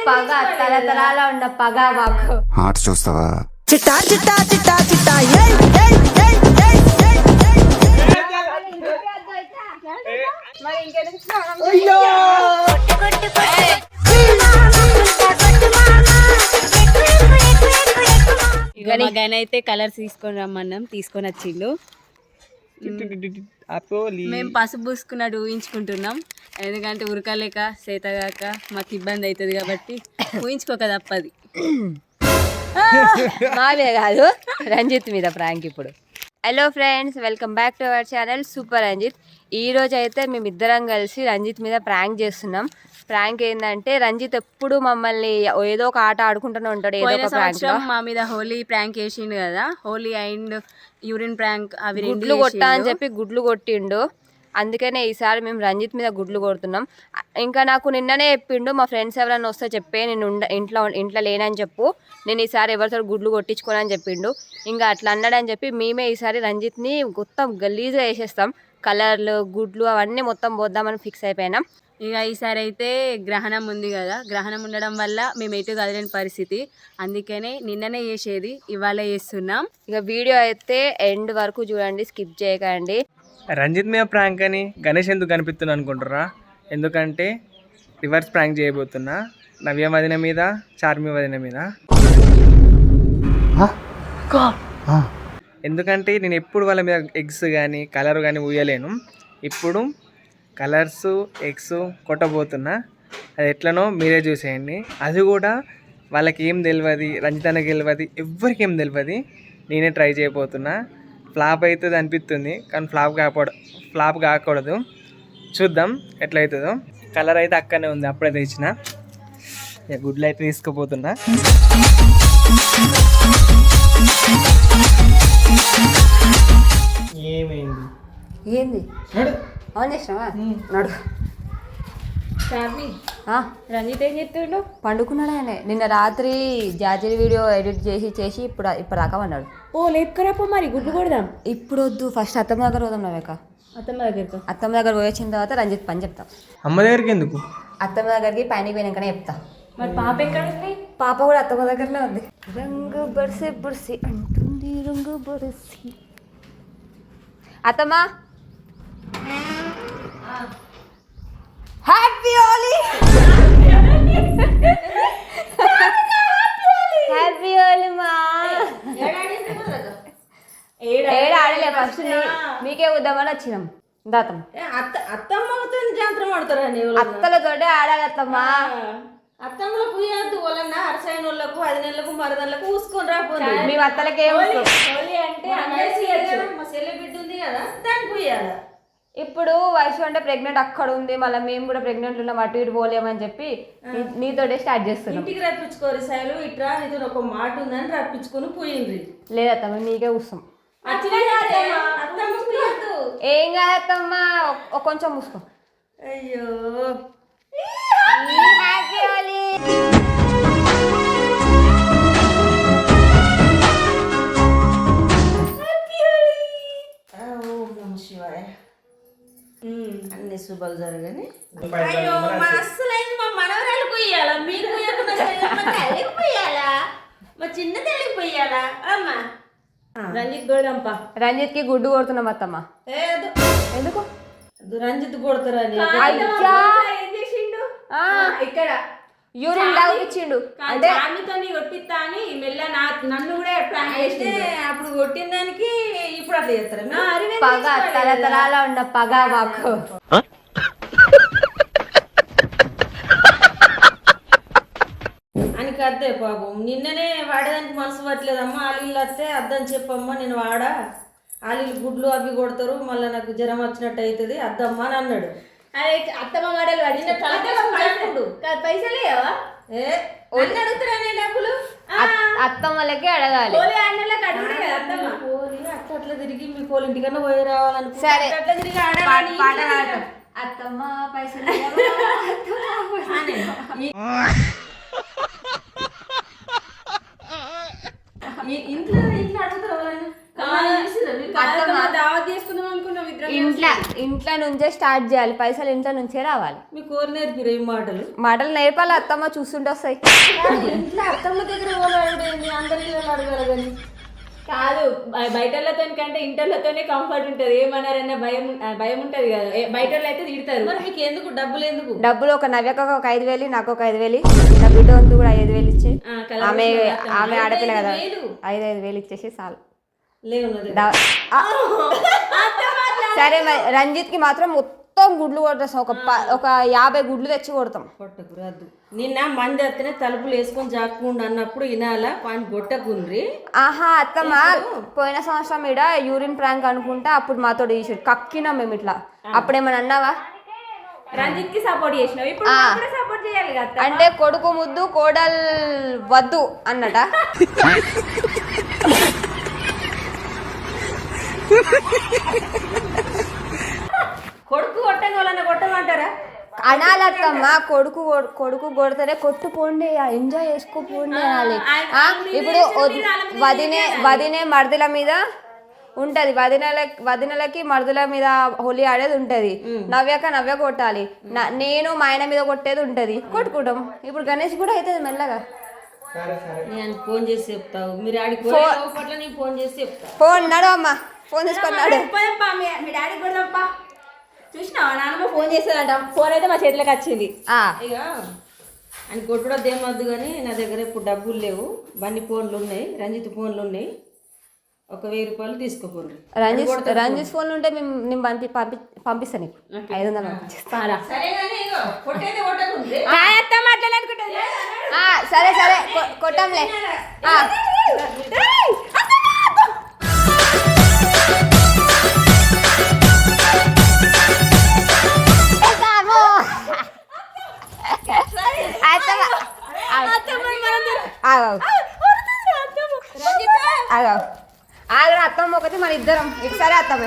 పగ తరతరాల ఉన్న పగ మాకు. ఆట చూస్తావా? చిట్టా చిట్టా చిట్టా చిట్టా గని అయితే కలర్స్ తీసుకొని రమ్మన్నాం, తీసుకొని వచ్చిండు. మేము పసుపు పూసుకున్నట్టు ఊహించుకుంటున్నాం, ఎందుకంటే ఉరకలేక చేతగాక మాకు ఇబ్బంది అవుతుంది కాబట్టి ఊహించుకోక తప్పది. మావే కాదు, రంజిత్ మీద ప్రాంక్ ఇప్పుడు. Hello friends, welcome back to our channel super Ranjith. ఈ రోజు అయితే మేమిద్దరం కలిసి రంజిత్ మీద ప్రాంక్ చేస్తున్నాం. ప్రాంక్ ఏంటంటే రంజిత్ ఎప్పుడు మమ్మల్ని ఏదో ఒక ఆట ఆడుకుంటూనే ఉంటాడు. ఏదో ఒక ప్రాంక్ మా మీద హోలీ ప్రాంక్ చేసిండు కదా, హోలీ అండ్ యూరిన్ ప్రాంక్, అవి గుడ్లు కొట్టా అని చెప్పి గుడ్లు కొట్టిండు. అందుకనే ఈసారి మేము రంజిత్ మీద గుడ్లు కొడుతున్నాం. ఇంకా నాకు నిన్ననే చెప్పిండు, మా ఫ్రెండ్స్ ఎవరైనా వస్తే చెప్పే, నేను ఇంట్లో లేనని చెప్పు, నేను ఈసారి ఎవరితో గుడ్లు కొట్టించుకోనని చెప్పిండు. ఇంకా అట్లా అన్నాడని చెప్పి మేమే ఈసారి రంజిత్ని మొత్తం గలీజ్గా వేసేస్తాం. కలర్లు గుడ్లు అవన్నీ మొత్తం పోద్దామని ఫిక్స్ అయిపోయినాం. ఇక ఈసారి అయితే గ్రహణం ఉంది కదా, గ్రహణం ఉండడం వల్ల మేము ఎటు కదలేని పరిస్థితి, అందుకనే నిన్ననే చేసేది ఇవాళ చేస్తున్నాం. ఇక వీడియో అయితే ఎండ్ వరకు చూడండి, స్కిప్ చేయకండి. రంజిత్ మీద ప్రాంక్ అని గణేష్ ఎందుకు కనిపిస్తున్నా అనుకుంటారా? ఎందుకంటే రివర్స్ ప్రాంక్ చేయబోతున్నా, నవ్య వదిన మీద, చార్మి వదిన మీద. ఎందుకంటే నేను ఎప్పుడు వాళ్ళ మీద ఎగ్స్ కానీ కలర్ కానీ ఊయలేను. ఇప్పుడు కలర్స్ ఎగ్స్ కొట్టబోతున్నా, అది ఎట్లనో మీరే చూసేయండి. అది కూడా వాళ్ళకి ఏం తెలియదు, రంజిత్ తెలియదు, ఎవ్వరికి ఏం తెలియదు. నేనే ట్రై చేయబోతున్నా. ఫ్లాప్ అవుతుంది అనిపిస్తుంది, కానీ ఫ్లాప్ కాకూడదు. చూద్దాం ఎట్లయితుందో. కలర్ అయితే అక్కడనే ఉంది, అప్పుడే తెచ్చిన. ఇక గుడ్లు అయితే తీసుకుపోతున్నా. ఏమైంది? ఏంది ఆన్ చేసినావా? నడు. రంజిత్ ఏం చెప్తుండు? పండుకున్నాడు ఆయన. నిన్న రాత్రి జాతీయ వీడియో ఎడిట్ చేసి ఇప్పుడు దాకా అన్నాడు. ఓ లేపుకరాపో మరి గుడ్లు కొడదాం. ఇప్పుడు వద్దు, ఫస్ట్ అత్తమ్మ దగ్గర పోదాం. నవ్వేక అత్తమ్మ దగ్గర పోయొచ్చిన తర్వాత రంజిత్ పని చెప్తా. అమ్మ దగ్గరికి ఎందుకు? అత్తమ్మ దగ్గరికి పైనకి పోయినాకనే చెప్తా. మరి పాప ఎక్కడ ఉంది? పాప కూడా అత్తమ్మ దగ్గరనే ఉంది. రంగు బడిసి బడిసి అంటుంది, రంగు బడిసి. అత్తమ్మ హ్యాపీ హోలీ. హ్యాపీ హోలీ మా. ఏడు ఆడలే, ఫస్ట్ మీకే ఉద్దామని వచ్చినాం. దాతం అత్తమ్మతో జాంత్రం ఆడతారని అత్తలతోటే ఆడాలి అత్తమ్మ. అత్తమ్మలకు పూయద్దు, వాళ్ళన్న అరసైన వాళ్ళకు 10 నెలలకు మరదళ్ళకు ఊసుకొని రాపోదు. మేము అత్తలకే అంటే మా చెల్లె బిడ్డ ఉంది కదా, దాన్ని పూయాల. ఇప్పుడు వయసు అంటే ప్రెగ్నెంట్ అక్కడ ఉంది, మళ్ళీ మేము కూడా ప్రెగ్నెంట్ ఉన్నాం, అటు ఇటు పోలేమని చెప్పి నీతోటే స్టార్ట్ చేస్తున్నాం. ఇంటికి రప్పించుకోరు సైలు, ఇట్రా నీతో ఒక మాట ఉందని రప్పించుకొని పోయిండ్రి. లేదత్తమ్మ నీకే కూస్తాం. ఏం కాదత్తమ్మ, కొంచెం మూసుకో. అయ్యో హ్యాపీ హోలీ. శివాయ, అన్ని శుభాలు జరగని. అయ్యో మా అస్సలైంది, మా మనవరాలు పోయాలా, మీరు పోయాలా, మా చిన్న తల్లికి పోయాలా? అమ్మా రంజిత్ కొడదాంపా. రంజిత్ కి గుడ్డు కొడుతున్నాం అత్తమ్మ. ఎందుకు రంజిత్ కొడతారని ఇక్కడ యూరిన్ తాగిపించిండు అంటే కొట్టిస్తా అని మెల్ల నన్ను కూడా ప్రాంక్ అయితే అప్పుడు కొట్టిన దానికి ఇప్పుడు అట్లా చేస్తారా? పగ తరతరాల ఉన్న పగ మాకు. అని కద్దే పాపం. నిన్ననే వాడేదానికి మనసు పట్టలేదమ్మా. ఆలీళ్ళు వస్తే అద్దని చెప్పమ్మా, నేను వాడా, ఆలీలు గుడ్లు అవి కొడతారు, మళ్ళీ నాకు జ్వరం వచ్చినట్టు అవుతుంది అద్దమ్మా అని అన్నాడు. అరే అత్తమ్మ మాటలు పైసలు అడుగుతారా డబ్బులు? అత్తమ్మలకే అడగాలి. అట్లా తిరిగి మీ కోళ్ళ ఇంటికన్నా పోయి రావాలనుకో. సరే అట్లా తిరిగి అత్తమ్మ పైసలు ఇంట్లో అడుగుతారు. దావత్ చేసుకుందాం అనుకున్నాం. ఇంట్లో నుంచే స్టార్ట్ చేయాలి, పైసలు ఇంట్లో నుంచే రావాలి. మీకు కోరి నేర్పిరు ఏం మాటలు? మాటలు నేర్పాలి, అత్తమ్మ చూస్తుంటే వస్తాయి. ఇంట్లో అత్తమ్మ దగ్గర అడగండి, అందరికీ అడగాలి కానీ. కాదు, బయటలతో కంటే ఇంటర్లతోనే కంఫర్ట్ ఉంటుంది. ఏమన్నారన్న భయం ఉంటుంది కదా, బయట అయితే తిడతారు. మరి మీకు ఎందుకు డబ్బులు ఎందుకు? డబ్బులు ఒక నవ్యకు ఒక 5,000, నాకు ఒక 5,000, నా బిడ్డ వంతు కూడా 5,000 ఇచ్చి, ఆమె ఆడపిల్ల కదా, 5,000 ఇచ్చేసి చాలు. లేవు సరే మరి రంజిత్ కి మాత్రం మొత్తం గుడ్లు కొట్టేస్తాం, ఒక 50 గుడ్లు తెచ్చి కొడతాం. కొట్టకు రద్దు. నిన్న మంది అత్తనే తలుపులు వేసుకొని జాక్కుండా అన్నప్పుడు వినాలా, పాని కొట్టకుండ్రి. ఆహా అత్తమ్మ, పోయిన సంవత్సరం ఈడ యూరిన్ ప్రాంక్ అనుకుంటా, అప్పుడు మాతో తీసి కక్కినాం మేము ఇట్లా. అప్పుడేమన్నా అన్నావా? రంజిత్ కి సపోర్ట్ చేసినావు, ఇప్పుడు సపోర్ట్ చేయాలి కదా. అంటే కొడుకు ముద్దు కోడల్ వద్దు అన్నట. కొడుకు కొట్టగలన్న కొట్టమంటారా? అనాలత్తమ్మ, కొడుకు కొడితేనే కొట్టుకోండి, ఎంజాయ్ చేసుకోపోండి అనాలి. ఇప్పుడు వదినే మర్దుల మీద ఉంటది, వదినలకి మర్దుల మీద హోలీ ఆడేది ఉంటది, నవ్య కొట్టాలి, నేను మా ఆయన మీద కొట్టేది ఉంటది, కొట్టుకుంటాం. ఇప్పుడు గణేష్ కూడా అవుతుంది మెల్లగా. నేను ఫోన్ చేసి చెప్తావు, మీరు ఆడికి పట్ల నేను ఫోన్ చేసి చెప్తా. ఫోన్ నడు అమ్మ, ఫోన్ తీసుకున్నాడు. మీ డాడీ కూడా చూసినావా, నాన్నమ్మ ఫోన్ చేసేదంట. ఫోన్ అయితే మా చేతిలోకి వచ్చింది. ఇక అని కొట్టుడో దేమద్దు కానీ నా దగ్గర ఇప్పుడు డబ్బులు లేవు. బండి ఫోన్లు ఉన్నాయి, రంజిత్ ఫోన్లు ఉన్నాయి, ఒక 1000 రూపాయలు తీసుకోపోండి. రంజిత్ ఫోన్లు ఉంటే నేను పంపిస్తాను నీకు 500 సరే సరే కొట్టాంలే. ఆగరా అత్తమ్మ ఒకటి, మన ఇద్దరం ఒకసారి అత్తమ్మ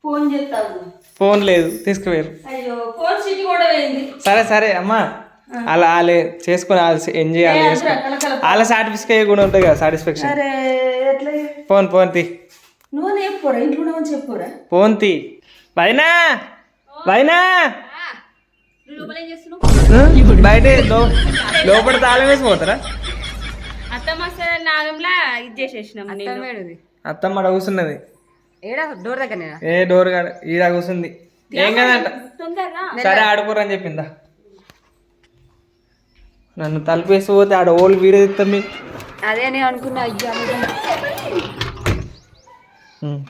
ఫోన్ చేస్తావు. ఫోన్ లేదు, తీసుకుపోయారు. అయ్యో ఫోన్ సిటీ కూడా పోయింది. సరే సరే అమ్మా, అలా వాళ్ళే చేసుకుని ఎంజాయ్ వాళ్ళ సాటిస్ఫై కూడా ఉంటుంది కదా, సాటిస్ఫాక్షన్. అరే ఎట్లా ఫోన్ తీ, నువ్వు చెప్పురా, ఇంట్లో చెప్పురా. ఫోన్ తీ. వైనా బయట లోపల తాళం వేసి పోతారా? అత్తమ్మ నాగంలా ఇది చేసేసినాం. అత్తమ్మ అక్కడ కూర్చున్నది, డోర్ దగ్గర ఏ డోర్ కాడ ఈడ కూర్చుంది. ఏం కదంట, సరే ఆడుకోరని చెప్పిందా. నన్ను తలుపేసి పోతే ఆడ ఓల్డ్ వీడియో ఇస్తాం మీకు. అదే నేను అనుకున్నా. అయ్యా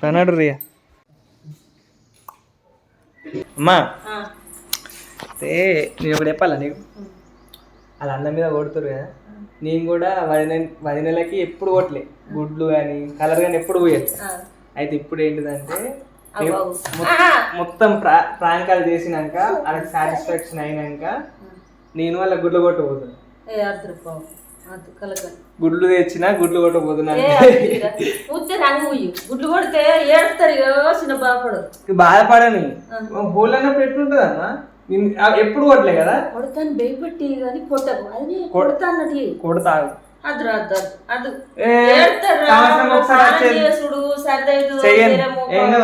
కన్నాడు రియా అమ్మా, అయితే నేను ఒకటి చెప్పాలా నీకు, వాళ్ళ అన్న మీద కొడుతురు కదా, నేను కూడా 10 నెలలకి ఎప్పుడు కొట్టలే, గుడ్లు కానీ కలర్ కానీ ఎప్పుడు పోయాలి. అయితే ఇప్పుడు ఏంటిదంటే మొత్తం ప్రాంకాలు చేసినాక వాళ్ళకి సాటిస్ఫాక్షన్ అయినాక నేను వాళ్ళ గుడ్లు కొట్టబోతున్నా. గుడ్లు తెచ్చినా గుడ్లు కొట్టబోతున్నా. గుడ్లు కొడితే ఏడుస్తారు చిన్న బాపడు. బాధపడని హోల్ అన్నప్పుడు ఎట్లుంటుంది అమ్మా, ఎప్పుడు కొట్టలే కదా. కొడతాను భయపెట్టి కానీ కొట్టకు, అది కొడతా అన్నట్టు కొడతా.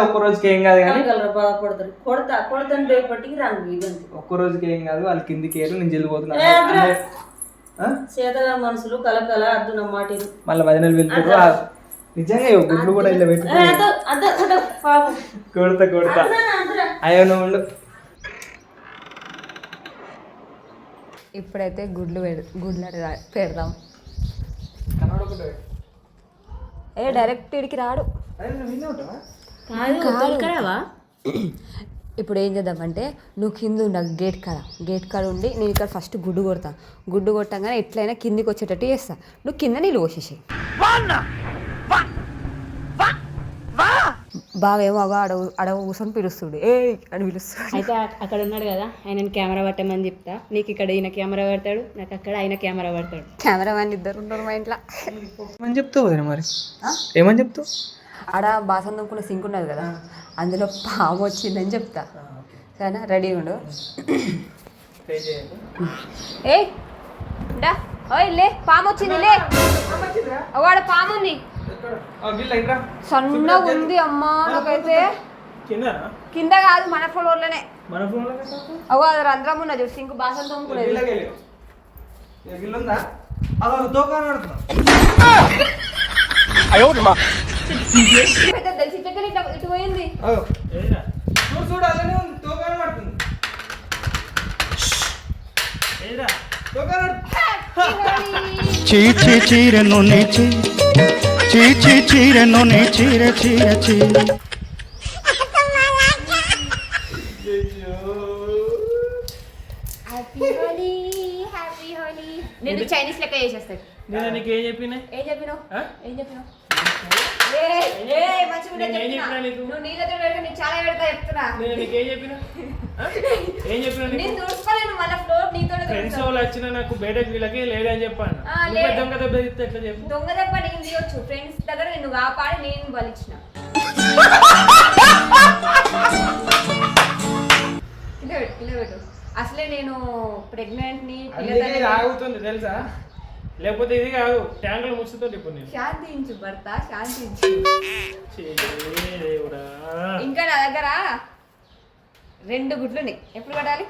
ఒక్క రోజుకి ఏం కాదు కానీ బాధపడతారు. కొడతాను భయపట్టి రాను. ఇదంతా ఒక్క రోజుకి ఏం కాదు, వాళ్ళ కిందికి ఏరు, నేను జల్లిపోతున్నా. చేతగా మనుషులు కలకల అద్దు నా మాట. మళ్ళీ 10 నెలలు వెళ్తారు. నిజంగా గుడ్లు కూడా ఇలా పెట్టుకో. కొడతా అయ్యో నువ్వు ఉండు. ఇప్పుడైతే గుడ్లు పెడదాం. డైరెక్ట్ ఇడికి రాడు. ఇప్పుడు ఏం చేద్దామంటే, నువ్వు కింద ఉండాలి గేట్ కాడ ఉండి, నేను ఇక్కడ ఫస్ట్ గుడ్డు కొడతా. గుడ్డు కొట్టంగానే ఎట్లయినా కిందికి వచ్చేటట్టు చేస్తా. నువ్వు కింద నీళ్ళు పోసేసాయి. బావేమో అడవ కూర్చొని పిలుస్తుడు, ఏ అని పిలుస్తాడు. అయితే అక్కడ ఉన్నాడు కదా, ఆయన కెమెరా పట్టమని చెప్తా. నీకు ఇక్కడ ఈయన కెమెరా పడతాడు, నాకు అక్కడ ఆయన కెమెరా పడతాడు. కెమెరా మ్యాన్ ఇద్దరు ఉంటారు మా ఇంట్లో. ఏమని చెప్తావు మరి, ఏమని చెప్తావు? ఆడ బాసన్ దుంకున్న సింక్ ఉన్నది కదా, అందులో పాము వచ్చిందని చెప్తా. సరేనా రెడీ ఉండు. పే చేయండి. ఏయ్ డా ఓయ్ లే పాము వచ్చింది లే. వాడు పాము ఉంది సన్నగా ఉంది అమ్మా నాకైతే. కింద కాదు మన ఫ్లోర్లోనే. అగో అది రంధ్రం ఉన్నది సింక్ బాసలు తోముకునేది. తెలిసి దగ్గర ఇట్లా ఇటు పోయింది. చీచి చీరను నీచి చీచి చీరను నీ చీర చీర చీర నేను చైనీస్ లెక్క చేసేస్తాను. నేను నీకు ఏం చెప్పినా? ఏం చెప్పినావు? ఏం చెప్పినావు? నువ్వు నీ దగ్గర పెడతా నీకు చాలా పెడతా చెప్తున్నా. నేను చూసుకోలేను మళ్ళీ ఫ్లోర్ నీతో. ఫ్రెండ్స్ వాళ్ళు వచ్చిన నాకు బయటకు వీళ్ళకి లేదని చెప్పాను. దొంగ దెబ్బ ఇస్తే ఎట్లా చెప్పు? దొంగ దెబ్బ నేను తీయొచ్చు. ఫ్రెండ్స్ దగ్గర నేను కాపాడి నేను బలిచ్చిన. కింద పెట్టు. అసలే నేను ప్రెగ్నెంట్ ని ఆగుతుంది తెలుసా? లేకపోతే ఇది కాదు ట్యాంకులు ముచ్చుతుంది. ఇప్పుడు నేను శాంతించు భర్త శాంతించు. దేవుడా. ఇంకా నా దగ్గర 2 గుడ్లు ఉన్నాయి. ఎప్పుడు పడాలి?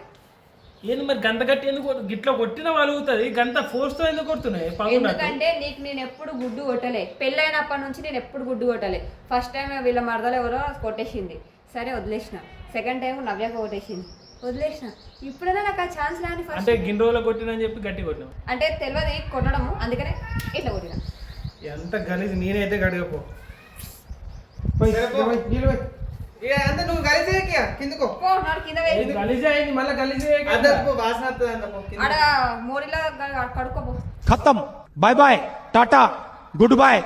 ఏంది మరి గంత గట్టి ఎందుకు గిట్ల కొట్టిన వలుగుతుంది? గంత ఫోర్స్ తో ఎందుకు కొడుతున్నాయి? ఎందుకంటే నీకు నేను ఎప్పుడు గుడ్డు కొట్టలే. పెళ్ళైనప్పటి నుంచి నేను ఎప్పుడు గుడ్డు కొట్టలే. ఫస్ట్ టైం వీళ్ళ మరదలు ఎవరో కొట్టేసింది, సరే వదిలేసిన. సెకండ్ టైం నవ్యాక కొట్టేసింది, వదిలేసిన. ఇప్పుడైనా నాకు ఆ ఛాన్స్ రాని. ఫస్ట్ అంటే గిన్నె రోజులు కొట్టినని చెప్పి గట్టి కొట్టినా అంటే తెలియదు కొట్టడము, అందుకనే ఇట్లా కొట్టిన. ఎంత గలీజ్. నేనైతే గడిగపో అంత నువ్వు కలిసే కిందకో పో, నాడు కింద వేయి. గలీజ్ అయింది మళ్ళీ గలీజ్ వాసన ఆడ మోరీలో కడుక్కోపో. ఖతం. Bye bye tata good bye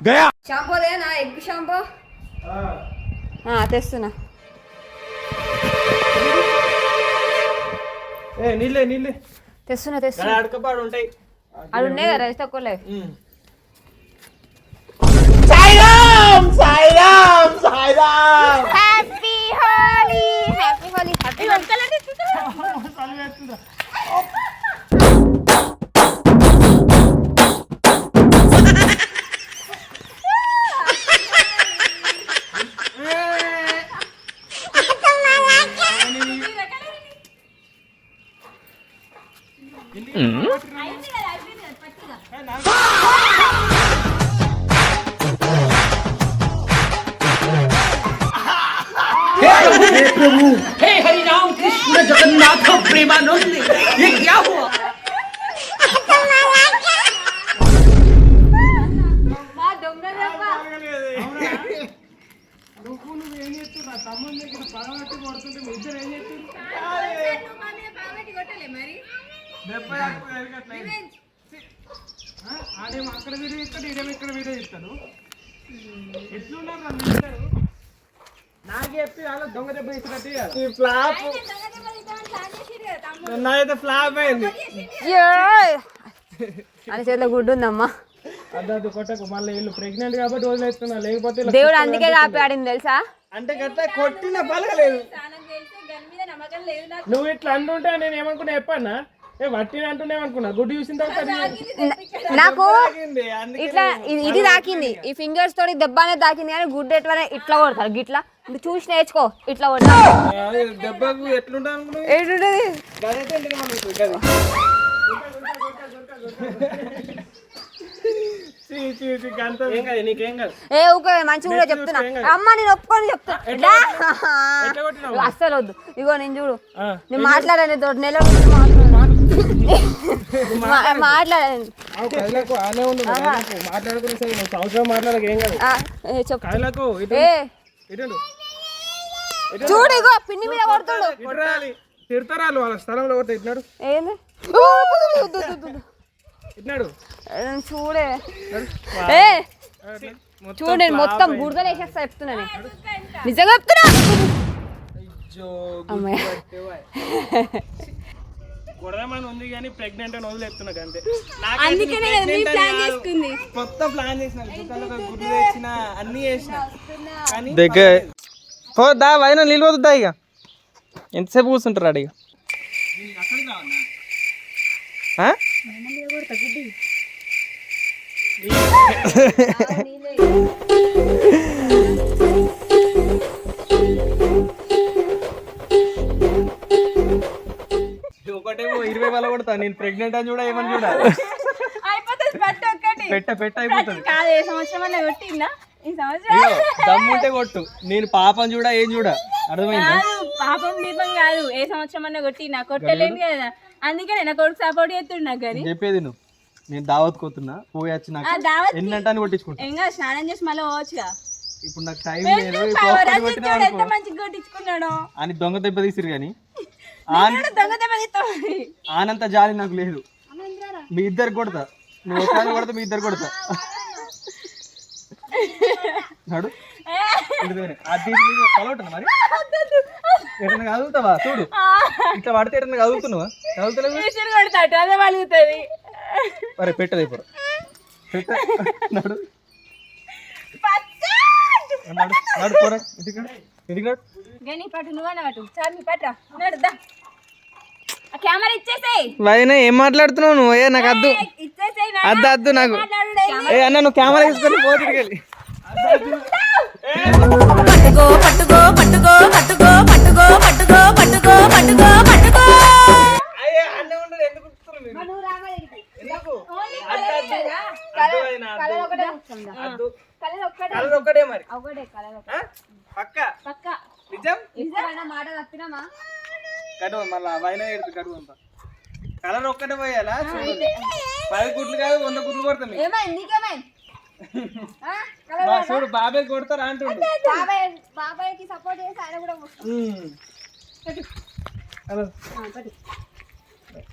గయా. షాంపూ నా ఎగ్ షాంపూ తెస్తున్నా. నీళ్ళే నీళ్ళే తెస్తున్నా. అడకపాడు ఉంటాయి. అది ఉన్నాయి కదా రైస్ తక్కువలే. Happy Holi happy Holi happy हे हरि राम कृष्ण जगन्नाथ प्रेमानंद ये क्या हुआ? ఆడేమో అక్కడ వీడియో ఇస్తాడు, ఈడేమో ఇక్కడ వీడియో ఇస్తాడు. ఎట్లున్నారు నాకు చెప్పి అలా దొంగ దెబ్బ ఇచ్చినట్టు ఫ్లాప్. నాదైతే ఫ్లాప్ అయింది. అని చేతిలో గుడ్డు ఉందమ్మా. అద్దదు కొట్టకు. మళ్ళీ వీళ్ళు ప్రెగ్నెంట్ కాబట్టి వదిలేస్తున్నా, లేకపోతే దేవుడు అందుకే కాపాడింది తెలుసా. అంటే గట్లా కొట్టిన పలకలేదు. నువ్వు ఇట్లా అంటుంటే నేను ఏమనుకున్నా చెప్పన్నా, వట్టిని అంటున్నామనుకున్నా. గుడ్డు చూసిన తర్వాత నాకు ఇట్లా ఇది తాకింది, ఈ ఫింగర్స్ తోటి దెబ్బ అనేది తాకింది. కానీ గుడ్డు ఎట్లా ఇట్లా కొడతారు గిట్లా. చూసి నేర్చుకో ఇట్లా కొడతారు. దెబ్బకు ఎట్లుంటా ఏంటంటది ఏ ఊకే మంచిగా కూడా చెప్తున్నా. అమ్మ నేను ఒప్పుకొని చెప్తున్నా. అస్సలు వద్దు. ఇగో నేను చూడు, నేను మాట్లాడాను తోటి నెల మాట్లాడాను. చూడు ఇగో పిన్ని మీద కొడుతుడు. తిడతారా వాళ్ళ స్థలంలో కొడితే ఇట్నాడు. ఏంది ఇట్నాడు చూడే. చూడు నేను మొత్తం బురదలు వేసేస్తా చెప్తున్నా. నిజంగా చెప్తున్నా. కొడదామని ఉంది కానీ ప్రెగ్నెంట్ అని వదిలేస్తున్నా అంతే. మొత్తం ప్లాన్ చేసిన, గుడ్లు తెచ్చిన, అన్ని చేసిన. దగ్గర దా వైన నిలవద్దా ఇక ఎంతసేపు కూర్చుంటారు అడిగి ఒకటేమో 20 వేల కొడతా నేను ప్రెగ్నెంట్ అని చూడ ఏమని చూడ అయిపోతుంది పట్టు ఒక్కటి పెట్ట అయిపోతుంది కాదు ఏ సంవత్సరం అన్న కొట్టిందా ఈ సంవత్సరం దమ్ముంటే కొట్టు నేను పాపం చూడ ఏం చూడ అర్థమైందా కాదు పాపం దీపం కాదు ఏ సంవత్సరం అన్న కొట్టినా కొట్టలేను కదా అందుకే నా కొడుకు సపోర్ట్ చేస్తుండు నాకు కానీ చెప్పేది నువ్వు నేను దావత్ కోతున్నా పోయి వచ్చి నాకు దావత్ ఎన్నంటాన్ని కొట్టించుకుంటా ఇంకా స్నానం చేసి మళ్ళీ పోవచ్చుగా ఇప్పుడు నాకు టైం లేదు ఇప్పుడు ఒక్కటి కొట్టినా ఎంత అనుకో మంచిగా కొట్టించుకున్నాడు అని దొంగ దెబ్బ తీసిరు కానీ దొంగ దెబ్బ తీస్తామని ఆనంత జాలి నాకు లేదు మీ ఇద్దరు కొడతా నువ్వు ఒకసారి కొడతా మీ ఇద్దరు కొడతా నడు అది తీసి కలవటనా మరి ఎటన్నా కదులుతావా చూడు ఇట్లా పడితే ఎటన్నా కదులుతున్నావా కదులుతలేవు విసురు కొడతాడు అదే పలుగుతుంది మరి పెట్టదు ఇప్పుడు పెట్ట నడు నడు నడు పోరా ఇంటికి నడు గని పట్టు నువ్వన్న పట్టు సార్ మీ పట్రా నడుదా ఆ కెమెరా ఇచ్చేసేయ్ వదినా ఏం మాట్లాడుతున్నావు నువ్వు ఏ నాకు అద్దు ఇచ్చేసేయ్ అద్దు అద్దు నాకు ఏ అన్న నువ్వు కెమెరా తీసుకొని పోతికి వెళ్ళి పట్టుకో పట్టుకో పట్టుకో పట్టుకో పట్టుకో పట్టుకో పట్టుకో పట్టుకో పట్టుకో కలర్ ఒక్కటే మరి పక్క నిజం మాట తప్పినామా కడువ మళ్ళా వైన ఎడుతు కడువ అంతా కలర్ ఒక్కటే పోయాలా 10 గుడ్లు కాదు 100 గుడ్లు కొడతాం చూడు బాబాయ్ కొడతారా అంటుండు బాబాయ్కి సపోర్ట్ చేసి ఆయన కూడా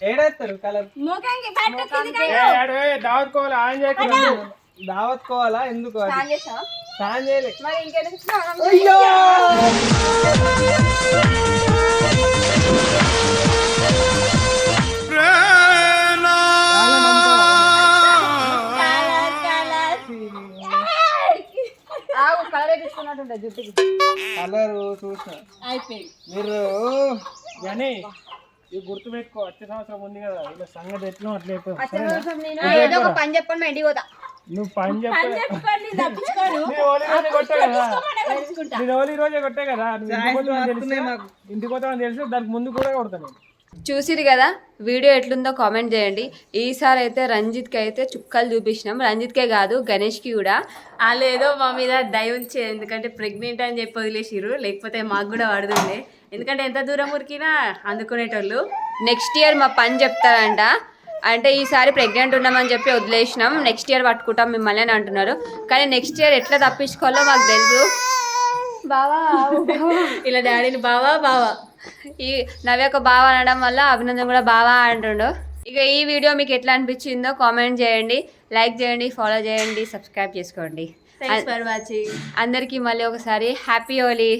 ఏడేస్తారు కలర్ ముఖంకి పట్టు దావత్కోవాలి ఆన్ చేయకుండా దావత్ కోవాలా ఎందుకు అది స్నానం చేయలే మరి ఇంకెందుకు అయ్యో కలర్ వేసుకున్నట్టుంటా జుట్టుకి కలర్ చూసిన అయిపోయింది మీరు కానీ ఇది గుర్తుపెట్టుకో వచ్చే సంవత్సరం ఉంది కదా ఇలా సంగతి ఎట్లా అట్లా ఏదో ఒక పని చెప్పండి మా ఇంటికి పోతా నువ్వు పని చెప్పలే చెప్పుకోండి తప్పించుకోను నేను ఓలీ రోజే కొట్టా కదా నేను ఓలీ రోజే కొట్టే కదా ఇంటికి పోతామని తెలుసు దానికి ముందు కూడా కొడతాను చూసిరు కదా వీడియో ఎట్లుందో కామెంట్ చేయండి. ఈసారి అయితే రంజిత్కి అయితే చుక్కలు చూపించినాం. రంజిత్కే కాదు గణేష్కి కూడా. వాళ్ళు ఏదో మా మీద దయ ఉంచే ఎందుకంటే ప్రెగ్నెంట్ అని చెప్పి వదిలేసిరు, లేకపోతే మాకు కూడా పడుతుండే. ఎందుకంటే ఎంత దూరం ఉరికినా అందుకునేటోళ్ళు. నెక్స్ట్ ఇయర్ మా పని చెప్తారంట. అంటే ఈసారి ప్రెగ్నెంట్ ఉన్నామని చెప్పి వదిలేసినాం, నెక్స్ట్ ఇయర్ పట్టుకుంటాం మిమ్మల్ని అని అంటున్నారు. కానీ నెక్స్ట్ ఇయర్ ఎట్లా తప్పించుకోవాలో మాకు తెలుసు. బావా ఇలా డాడీని బావా బావా ఈ నవ్యక బావా అనడం వల్ల అభినందన్ కూడా బావా అంటుండు. ఇక ఈ వీడియో మీకు ఎట్లా అనిపించిందో కామెంట్ చేయండి, లైక్ చేయండి, ఫాలో చేయండి, సబ్స్క్రైబ్ చేసుకోండి. Thanks for watching. అందరికీ మళ్ళీ ఒకసారి హ్యాపీ హోలీ.